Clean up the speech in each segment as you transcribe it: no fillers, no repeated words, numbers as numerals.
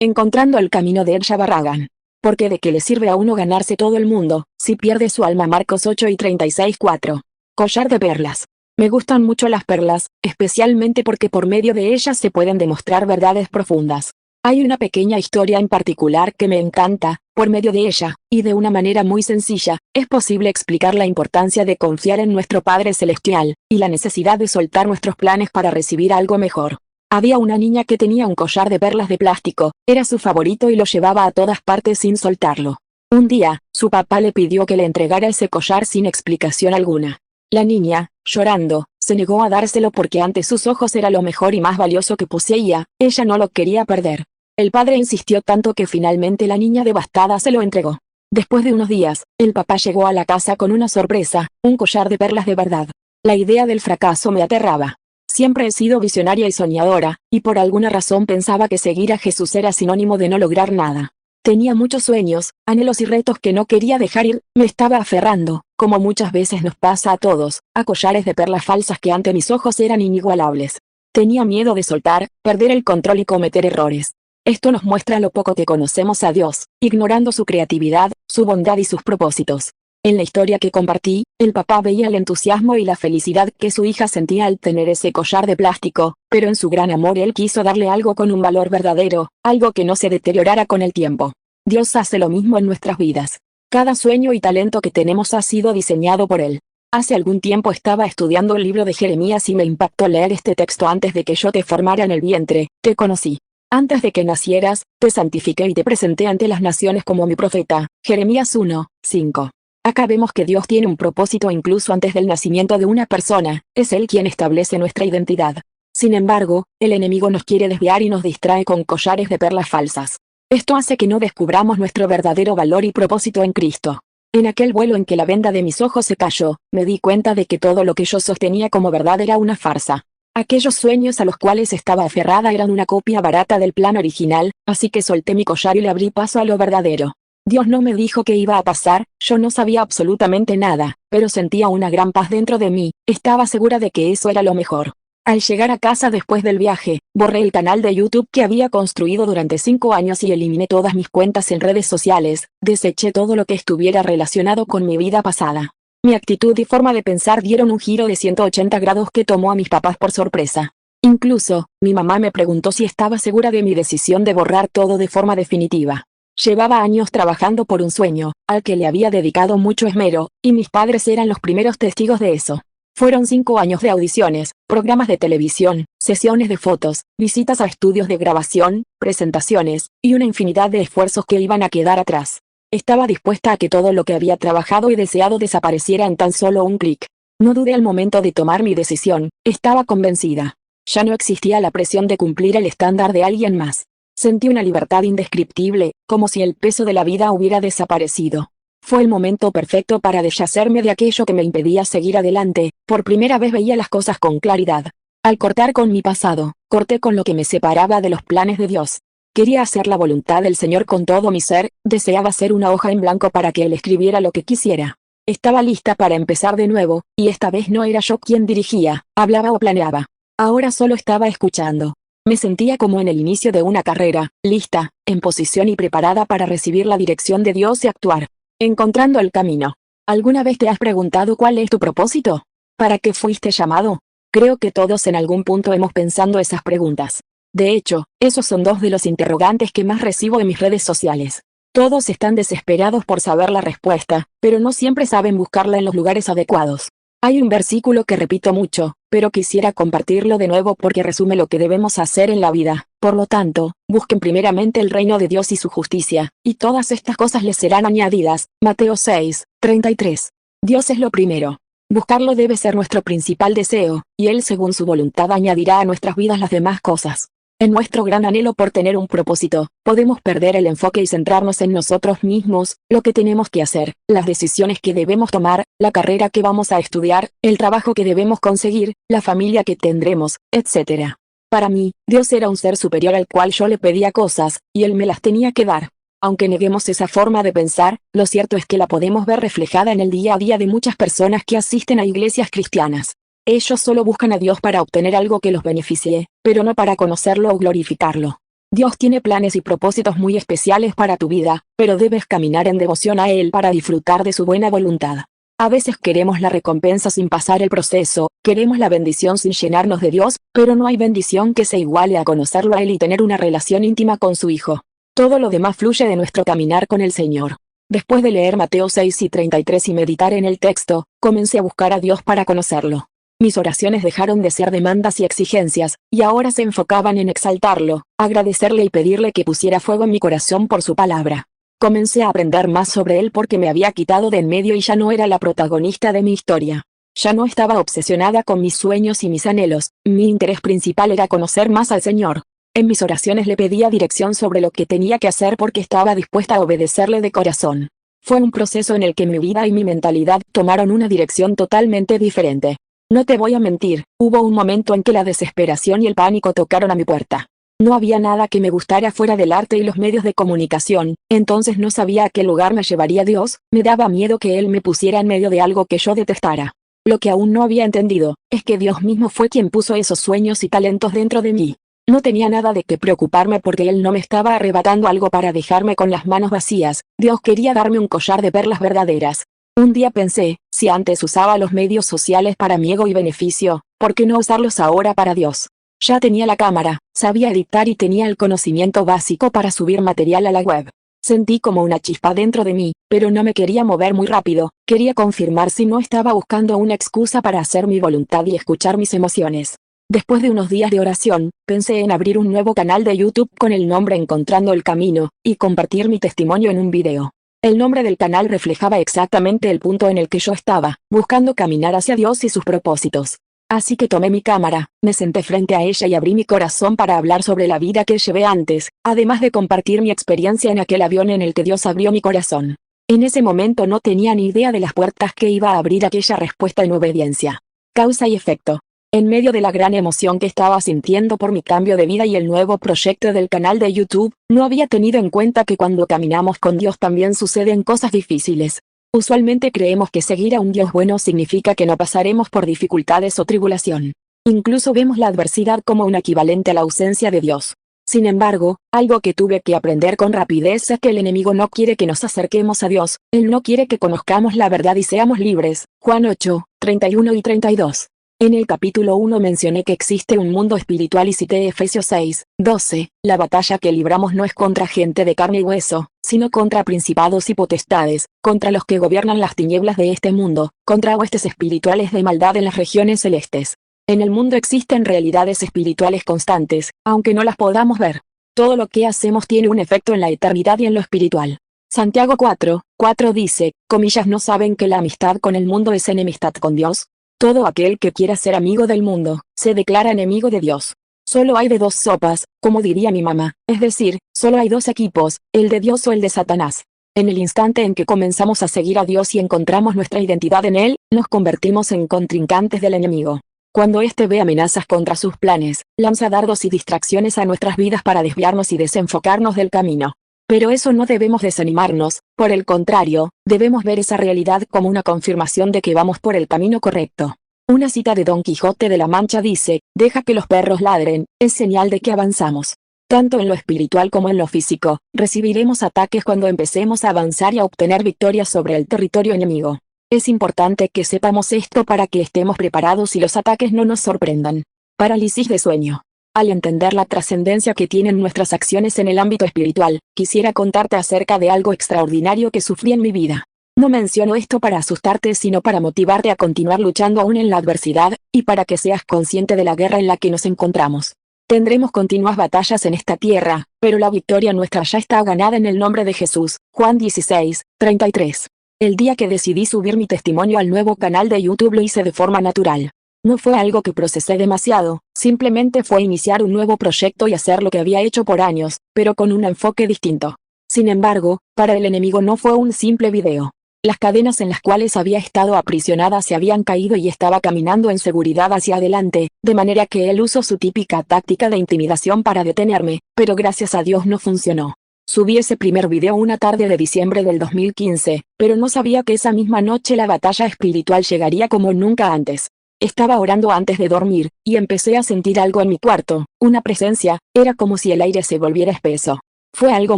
Encontrando el camino de Elsha Barragan. Porque de qué le sirve a uno ganarse todo el mundo, si pierde su alma. Marcos 8:36-4. Collar de perlas. Me gustan mucho las perlas, especialmente porque por medio de ellas se pueden demostrar verdades profundas. Hay una pequeña historia en particular que me encanta. Por medio de ella, y de una manera muy sencilla, es posible explicar la importancia de confiar en nuestro Padre Celestial, y la necesidad de soltar nuestros planes para recibir algo mejor. Había una niña que tenía un collar de perlas de plástico, era su favorito y lo llevaba a todas partes sin soltarlo. Un día, su papá le pidió que le entregara ese collar sin explicación alguna. La niña, llorando, se negó a dárselo porque ante sus ojos era lo mejor y más valioso que poseía, ella no lo quería perder. El padre insistió tanto que finalmente la niña devastada se lo entregó. Después de unos días, el papá llegó a la casa con una sorpresa, un collar de perlas de verdad. La idea del fracaso me aterraba. Siempre he sido visionaria y soñadora, y por alguna razón pensaba que seguir a Jesús era sinónimo de no lograr nada. Tenía muchos sueños, anhelos y retos que no quería dejar ir, me estaba aferrando, como muchas veces nos pasa a todos, a collares de perlas falsas que ante mis ojos eran inigualables. Tenía miedo de soltar, perder el control y cometer errores. Esto nos muestra lo poco que conocemos a Dios, ignorando su creatividad, su bondad y sus propósitos. En la historia que compartí, el papá veía el entusiasmo y la felicidad que su hija sentía al tener ese collar de plástico, pero en su gran amor él quiso darle algo con un valor verdadero, algo que no se deteriorara con el tiempo. Dios hace lo mismo en nuestras vidas. Cada sueño y talento que tenemos ha sido diseñado por Él. Hace algún tiempo estaba estudiando el libro de Jeremías y me impactó leer este texto: antes de que yo te formara en el vientre, te conocí. Antes de que nacieras, te santifiqué y te presenté ante las naciones como mi profeta. Jeremías 1:5. Acá vemos que Dios tiene un propósito incluso antes del nacimiento de una persona, es Él quien establece nuestra identidad. Sin embargo, el enemigo nos quiere desviar y nos distrae con collares de perlas falsas. Esto hace que no descubramos nuestro verdadero valor y propósito en Cristo. En aquel vuelo en que la venda de mis ojos se cayó, me di cuenta de que todo lo que yo sostenía como verdad era una farsa. Aquellos sueños a los cuales estaba aferrada eran una copia barata del plan original, así que solté mi collar y le abrí paso a lo verdadero. Dios no me dijo qué iba a pasar, yo no sabía absolutamente nada, pero sentía una gran paz dentro de mí, estaba segura de que eso era lo mejor. Al llegar a casa después del viaje, borré el canal de YouTube que había construido durante 5 años y eliminé todas mis cuentas en redes sociales, deseché todo lo que estuviera relacionado con mi vida pasada. Mi actitud y forma de pensar dieron un giro de 180 grados que tomó a mis papás por sorpresa. Incluso, mi mamá me preguntó si estaba segura de mi decisión de borrar todo de forma definitiva. Llevaba años trabajando por un sueño, al que le había dedicado mucho esmero, y mis padres eran los primeros testigos de eso. Fueron 5 años de audiciones, programas de televisión, sesiones de fotos, visitas a estudios de grabación, presentaciones, y una infinidad de esfuerzos que iban a quedar atrás. Estaba dispuesta a que todo lo que había trabajado y deseado desapareciera en tan solo un clic. No dudé al momento de tomar mi decisión, estaba convencida. Ya no existía la presión de cumplir el estándar de alguien más. Sentí una libertad indescriptible, como si el peso de la vida hubiera desaparecido. Fue el momento perfecto para deshacerme de aquello que me impedía seguir adelante. Por primera vez veía las cosas con claridad. Al cortar con mi pasado, corté con lo que me separaba de los planes de Dios. Quería hacer la voluntad del Señor con todo mi ser, deseaba ser una hoja en blanco para que Él escribiera lo que quisiera. Estaba lista para empezar de nuevo, y esta vez no era yo quien dirigía, hablaba o planeaba. Ahora solo estaba escuchando. Me sentía como en el inicio de una carrera, lista, en posición y preparada para recibir la dirección de Dios y actuar. Encontrando el camino. ¿Alguna vez te has preguntado cuál es tu propósito? ¿Para qué fuiste llamado? Creo que todos en algún punto hemos pensado esas preguntas. De hecho, esos son 2 de los interrogantes que más recibo en mis redes sociales. Todos están desesperados por saber la respuesta, pero no siempre saben buscarla en los lugares adecuados. Hay un versículo que repito mucho, pero quisiera compartirlo de nuevo porque resume lo que debemos hacer en la vida. Por lo tanto, busquen primeramente el reino de Dios y su justicia, y todas estas cosas les serán añadidas. Mateo 6:33. Dios es lo primero. Buscarlo debe ser nuestro principal deseo, y Él según su voluntad añadirá a nuestras vidas las demás cosas. En nuestro gran anhelo por tener un propósito, podemos perder el enfoque y centrarnos en nosotros mismos, lo que tenemos que hacer, las decisiones que debemos tomar, la carrera que vamos a estudiar, el trabajo que debemos conseguir, la familia que tendremos, etc. Para mí, Dios era un ser superior al cual yo le pedía cosas, y Él me las tenía que dar. Aunque neguemos esa forma de pensar, lo cierto es que la podemos ver reflejada en el día a día de muchas personas que asisten a iglesias cristianas. Ellos solo buscan a Dios para obtener algo que los beneficie, pero no para conocerlo o glorificarlo. Dios tiene planes y propósitos muy especiales para tu vida, pero debes caminar en devoción a Él para disfrutar de su buena voluntad. A veces queremos la recompensa sin pasar el proceso, queremos la bendición sin llenarnos de Dios, pero no hay bendición que se iguale a conocerlo a Él y tener una relación íntima con su Hijo. Todo lo demás fluye de nuestro caminar con el Señor. Después de leer Mateo 6:33 y meditar en el texto, comencé a buscar a Dios para conocerlo. Mis oraciones dejaron de ser demandas y exigencias, y ahora se enfocaban en exaltarlo, agradecerle y pedirle que pusiera fuego en mi corazón por su palabra. Comencé a aprender más sobre él porque me había quitado de en medio y ya no era la protagonista de mi historia. Ya no estaba obsesionada con mis sueños y mis anhelos, mi interés principal era conocer más al Señor. En mis oraciones le pedía dirección sobre lo que tenía que hacer porque estaba dispuesta a obedecerle de corazón. Fue un proceso en el que mi vida y mi mentalidad tomaron una dirección totalmente diferente. No te voy a mentir, hubo un momento en que la desesperación y el pánico tocaron a mi puerta. No había nada que me gustara fuera del arte y los medios de comunicación, entonces no sabía a qué lugar me llevaría Dios, me daba miedo que Él me pusiera en medio de algo que yo detestara. Lo que aún no había entendido, es que Dios mismo fue quien puso esos sueños y talentos dentro de mí. No tenía nada de qué preocuparme porque Él no me estaba arrebatando algo para dejarme con las manos vacías, Dios quería darme un collar de perlas verdaderas. Un día pensé, si antes usaba los medios sociales para mi ego y beneficio, ¿por qué no usarlos ahora para Dios? Ya tenía la cámara, sabía editar y tenía el conocimiento básico para subir material a la web. Sentí como una chispa dentro de mí, pero no me quería mover muy rápido, quería confirmar si no estaba buscando una excusa para hacer mi voluntad y escuchar mis emociones. Después de unos días de oración, pensé en abrir un nuevo canal de YouTube con el nombre Encontrando el Camino, y compartir mi testimonio en un video. El nombre del canal reflejaba exactamente el punto en el que yo estaba, buscando caminar hacia Dios y sus propósitos. Así que tomé mi cámara, me senté frente a ella y abrí mi corazón para hablar sobre la vida que llevé antes, además de compartir mi experiencia en aquel avión en el que Dios abrió mi corazón. En ese momento no tenía ni idea de las puertas que iba a abrir aquella respuesta en obediencia. Causa y efecto. En medio de la gran emoción que estaba sintiendo por mi cambio de vida y el nuevo proyecto del canal de YouTube, no había tenido en cuenta que cuando caminamos con Dios también suceden cosas difíciles. Usualmente creemos que seguir a un Dios bueno significa que no pasaremos por dificultades o tribulación. Incluso vemos la adversidad como un equivalente a la ausencia de Dios. Sin embargo, algo que tuve que aprender con rapidez es que el enemigo no quiere que nos acerquemos a Dios, él no quiere que conozcamos la verdad y seamos libres. Juan 8:31 y 32. En el capítulo 1 mencioné que existe un mundo espiritual y cité Efesios 6:12, la batalla que libramos no es contra gente de carne y hueso, sino contra principados y potestades, contra los que gobiernan las tinieblas de este mundo, contra huestes espirituales de maldad en las regiones celestes. En el mundo existen realidades espirituales constantes, aunque no las podamos ver. Todo lo que hacemos tiene un efecto en la eternidad y en lo espiritual. Santiago 4:4 dice, comillas, ¿no saben que la amistad con el mundo es enemistad con Dios? Todo aquel que quiera ser amigo del mundo, se declara enemigo de Dios. Solo hay de dos sopas, como diría mi mamá, es decir, solo hay dos equipos, el de Dios o el de Satanás. En el instante en que comenzamos a seguir a Dios y encontramos nuestra identidad en Él, nos convertimos en contrincantes del enemigo. Cuando éste ve amenazas contra sus planes, lanza dardos y distracciones a nuestras vidas para desviarnos y desenfocarnos del camino. Pero eso no debemos desanimarnos, por el contrario, debemos ver esa realidad como una confirmación de que vamos por el camino correcto. Una cita de Don Quijote de la Mancha dice, deja que los perros ladren, es señal de que avanzamos. Tanto en lo espiritual como en lo físico, recibiremos ataques cuando empecemos a avanzar y a obtener victorias sobre el territorio enemigo. Es importante que sepamos esto para que estemos preparados y los ataques no nos sorprendan. Parálisis de sueño. Al entender la trascendencia que tienen nuestras acciones en el ámbito espiritual, quisiera contarte acerca de algo extraordinario que sufrí en mi vida. No menciono esto para asustarte sino para motivarte a continuar luchando aún en la adversidad, y para que seas consciente de la guerra en la que nos encontramos. Tendremos continuas batallas en esta tierra, pero la victoria nuestra ya está ganada en el nombre de Jesús. Juan 16:33. El día que decidí subir mi testimonio al nuevo canal de YouTube lo hice de forma natural. No fue algo que procesé demasiado, simplemente fue iniciar un nuevo proyecto y hacer lo que había hecho por años, pero con un enfoque distinto. Sin embargo, para el enemigo no fue un simple video. Las cadenas en las cuales había estado aprisionada se habían caído y estaba caminando en seguridad hacia adelante, de manera que él usó su típica táctica de intimidación para detenerme, pero gracias a Dios no funcionó. Subí ese primer video una tarde de diciembre del 2015, pero no sabía que esa misma noche la batalla espiritual llegaría como nunca antes. Estaba orando antes de dormir, y empecé a sentir algo en mi cuarto, una presencia, era como si el aire se volviera espeso. Fue algo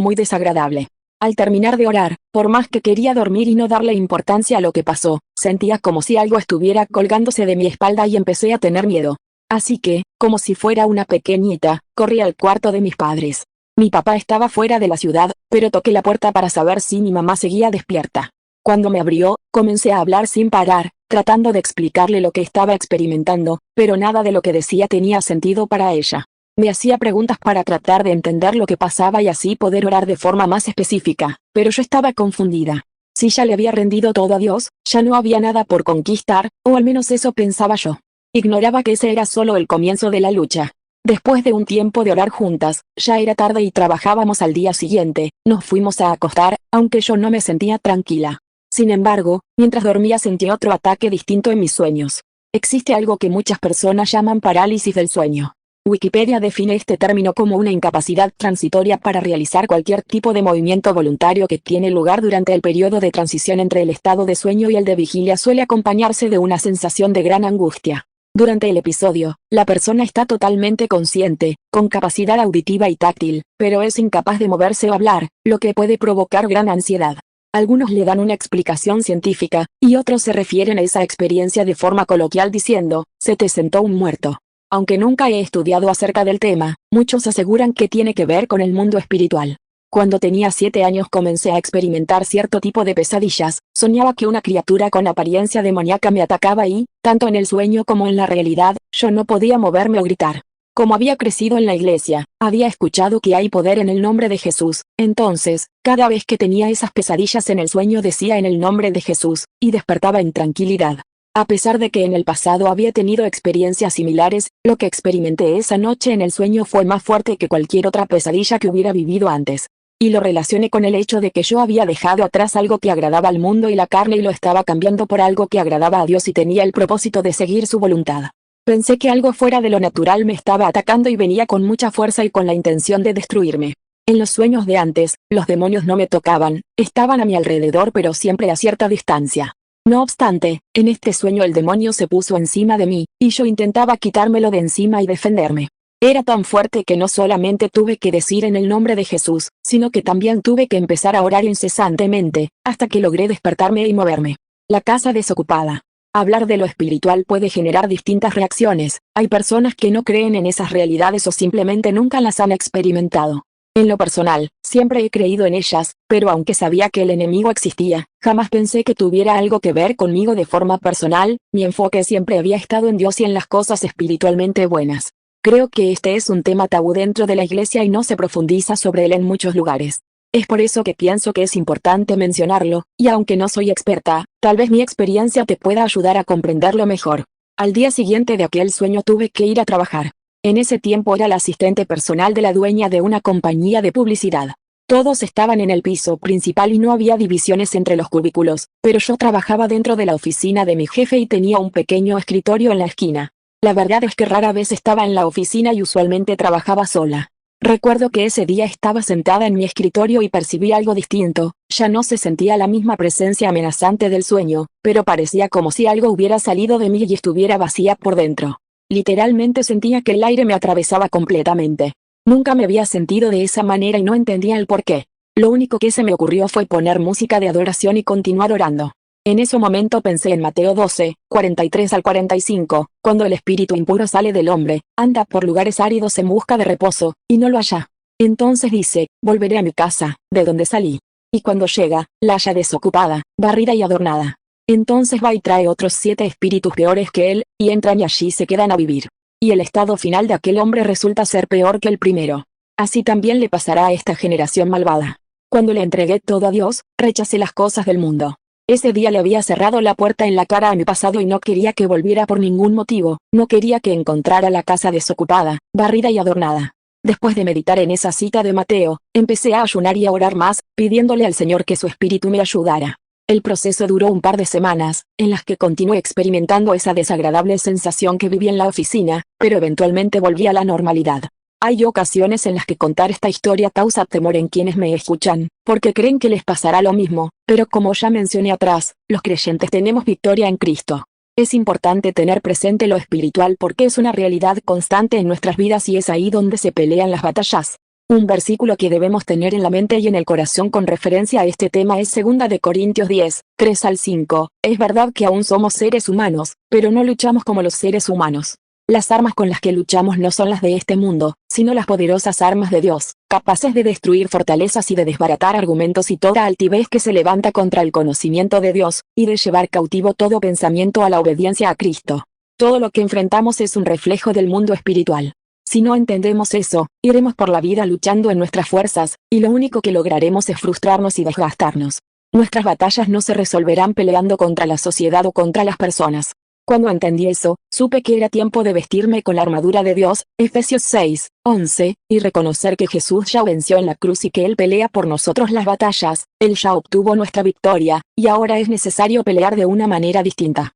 muy desagradable. Al terminar de orar, por más que quería dormir y no darle importancia a lo que pasó, sentía como si algo estuviera colgándose de mi espalda y empecé a tener miedo. Así que, como si fuera una pequeñita, corrí al cuarto de mis padres. Mi papá estaba fuera de la ciudad, pero toqué la puerta para saber si mi mamá seguía despierta. Cuando me abrió, comencé a hablar sin parar, tratando de explicarle lo que estaba experimentando, pero nada de lo que decía tenía sentido para ella. Me hacía preguntas para tratar de entender lo que pasaba y así poder orar de forma más específica, pero yo estaba confundida. Si ya le había rendido todo a Dios, ya no había nada por conquistar, o al menos eso pensaba yo. Ignoraba que ese era solo el comienzo de la lucha. Después de un tiempo de orar juntas, ya era tarde y trabajábamos al día siguiente, nos fuimos a acostar, aunque yo no me sentía tranquila. Sin embargo, mientras dormía sentí otro ataque distinto en mis sueños. Existe algo que muchas personas llaman parálisis del sueño. Wikipedia define este término como una incapacidad transitoria para realizar cualquier tipo de movimiento voluntario que tiene lugar durante el periodo de transición entre el estado de sueño y el de vigilia. Suele acompañarse de una sensación de gran angustia. Durante el episodio, la persona está totalmente consciente, con capacidad auditiva y táctil, pero es incapaz de moverse o hablar, lo que puede provocar gran ansiedad. Algunos le dan una explicación científica, y otros se refieren a esa experiencia de forma coloquial diciendo, se te sentó un muerto. Aunque nunca he estudiado acerca del tema, muchos aseguran que tiene que ver con el mundo espiritual. Cuando tenía 7 años comencé a experimentar cierto tipo de pesadillas, soñaba que una criatura con apariencia demoníaca me atacaba y, tanto en el sueño como en la realidad, yo no podía moverme o gritar. Como había crecido en la iglesia, había escuchado que hay poder en el nombre de Jesús, entonces, cada vez que tenía esas pesadillas en el sueño decía en el nombre de Jesús, y despertaba en tranquilidad. A pesar de que en el pasado había tenido experiencias similares, lo que experimenté esa noche en el sueño fue más fuerte que cualquier otra pesadilla que hubiera vivido antes. Y lo relacioné con el hecho de que yo había dejado atrás algo que agradaba al mundo y la carne y lo estaba cambiando por algo que agradaba a Dios y tenía el propósito de seguir su voluntad. Pensé que algo fuera de lo natural me estaba atacando y venía con mucha fuerza y con la intención de destruirme. En los sueños de antes, los demonios no me tocaban, estaban a mi alrededor pero siempre a cierta distancia. No obstante, en este sueño el demonio se puso encima de mí, y yo intentaba quitármelo de encima y defenderme. Era tan fuerte que no solamente tuve que decir en el nombre de Jesús, sino que también tuve que empezar a orar incesantemente, hasta que logré despertarme y moverme. La casa desocupada. Hablar de lo espiritual puede generar distintas reacciones, hay personas que no creen en esas realidades o simplemente nunca las han experimentado. En lo personal, siempre he creído en ellas, pero aunque sabía que el enemigo existía, jamás pensé que tuviera algo que ver conmigo de forma personal, mi enfoque siempre había estado en Dios y en las cosas espiritualmente buenas. Creo que este es un tema tabú dentro de la iglesia y no se profundiza sobre él en muchos lugares. Es por eso que pienso que es importante mencionarlo, y aunque no soy experta, tal vez mi experiencia te pueda ayudar a comprenderlo mejor. Al día siguiente de aquel sueño tuve que ir a trabajar. En ese tiempo era la asistente personal de la dueña de una compañía de publicidad. Todos estaban en el piso principal y no había divisiones entre los cubículos, pero yo trabajaba dentro de la oficina de mi jefe y tenía un pequeño escritorio en la esquina. La verdad es que rara vez estaba en la oficina y usualmente trabajaba sola. Recuerdo que ese día estaba sentada en mi escritorio y percibí algo distinto, ya no se sentía la misma presencia amenazante del sueño, pero parecía como si algo hubiera salido de mí y estuviera vacía por dentro. Literalmente sentía que el aire me atravesaba completamente. Nunca me había sentido de esa manera y no entendía el porqué. Lo único que se me ocurrió fue poner música de adoración y continuar orando. En ese momento pensé en Mateo 12, 43 al 45, cuando el espíritu impuro sale del hombre, anda por lugares áridos en busca de reposo, y no lo halla. Entonces dice, volveré a mi casa, de donde salí. Y cuando llega, la halla desocupada, barrida y adornada. Entonces va y trae otros 7 espíritus peores que él, y entran y allí se quedan a vivir. Y el estado final de aquel hombre resulta ser peor que el primero. Así también le pasará a esta generación malvada. Cuando le entregué todo a Dios, rechacé las cosas del mundo. Ese día le había cerrado la puerta en la cara a mi pasado y no quería que volviera por ningún motivo, no quería que encontrara la casa desocupada, barrida y adornada. Después de meditar en esa cita de Mateo, empecé a ayunar y a orar más, pidiéndole al Señor que su espíritu me ayudara. El proceso duró un par de semanas, en las que continué experimentando esa desagradable sensación que viví en la oficina, pero eventualmente volví a la normalidad. Hay ocasiones en las que contar esta historia causa temor en quienes me escuchan, porque creen que les pasará lo mismo, pero como ya mencioné atrás, los creyentes tenemos victoria en Cristo. Es importante tener presente lo espiritual porque es una realidad constante en nuestras vidas y es ahí donde se pelean las batallas. Un versículo que debemos tener en la mente y en el corazón con referencia a este tema es 2 de Corintios 10, 3 al 5. Es verdad que aún somos seres humanos, pero no luchamos como los seres humanos. Las armas con las que luchamos no son las de este mundo, sino las poderosas armas de Dios, capaces de destruir fortalezas y de desbaratar argumentos y toda altivez que se levanta contra el conocimiento de Dios, y de llevar cautivo todo pensamiento a la obediencia a Cristo. Todo lo que enfrentamos es un reflejo del mundo espiritual. Si no entendemos eso, iremos por la vida luchando en nuestras fuerzas, y lo único que lograremos es frustrarnos y desgastarnos. Nuestras batallas no se resolverán peleando contra la sociedad o contra las personas. Cuando entendí eso, supe que era tiempo de vestirme con la armadura de Dios, Efesios 6, 11, y reconocer que Jesús ya venció en la cruz y que Él pelea por nosotros las batallas, Él ya obtuvo nuestra victoria, y ahora es necesario pelear de una manera distinta.